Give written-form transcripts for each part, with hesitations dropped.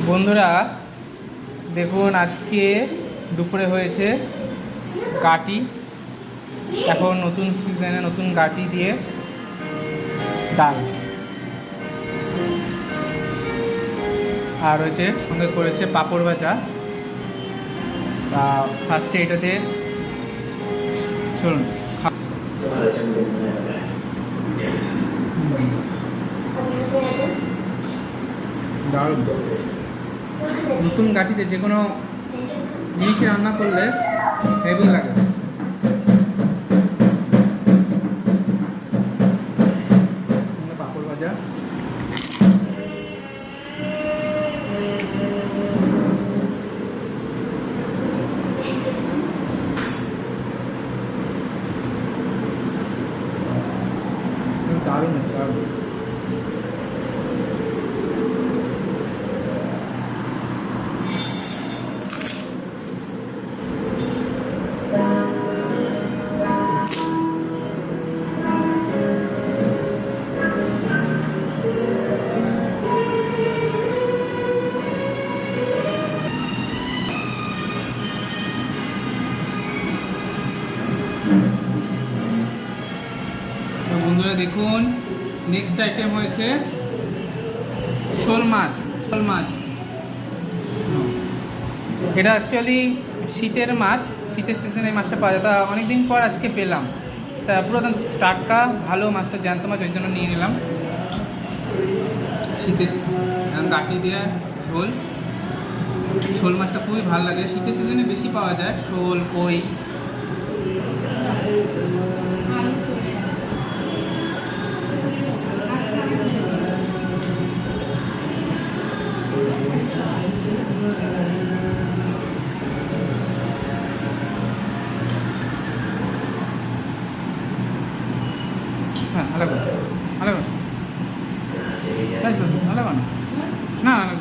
বন্ধুরা দেখুন, আজকে দুপুরে হয়েছে গাটি। এখন নতুন সিজনে নতুন গাটি দিয়ে ডাল, আর হয়েছে সঙ্গে করেছে পাঁপড় ভাজা। তা ফার্স্টে এটাতে চলুন দারুণ। নতুন গাটিতে যে কোনো জিনিস রান্না করলে হেভি লাগে। পাঁপড় ভাজা, দারুণ আছে দারুণ। বন্ধুরা দেখুন, নেক্সট আইটেম হয়েছে শোল মাছ। এটা অ্যাকচুয়ালি শীতের মাছ, শীতের সিজনে এই মাছটা পাওয়া যায়। তা অনেকদিন পর আজকে পেলাম, তা পুরো টাটকা ভালো মাছটা, জ্যান্ত মাছ, ওই জন্য নিয়ে নিলাম। শীতের গাটি দিয়ে ঝোল। শোল মাছটা খুবই ভালো লাগে, শীতের সিজনে বেশি পাওয়া যায় শোল, কই। হ্যাঁ, আলাদা আলাদা আলাদা না আলাদা।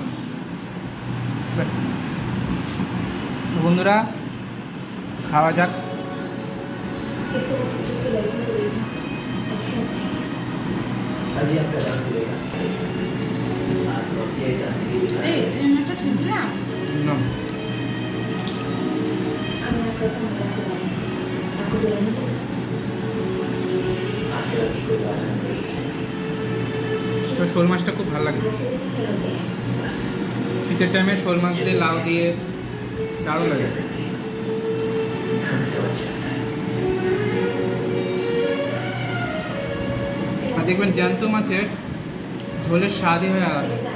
ব্যাস বন্ধুরা, খাওয়া যাক। তো শোল মাছটা খুব ভালো লাগে শীতের টাইমে। শোল মাছ দিয়ে লাউ দিয়ে দারুণ লাগে। আর দেখবেন জ্যান্ত মাছের ঝোলের স্বাদই হয় আলাদা।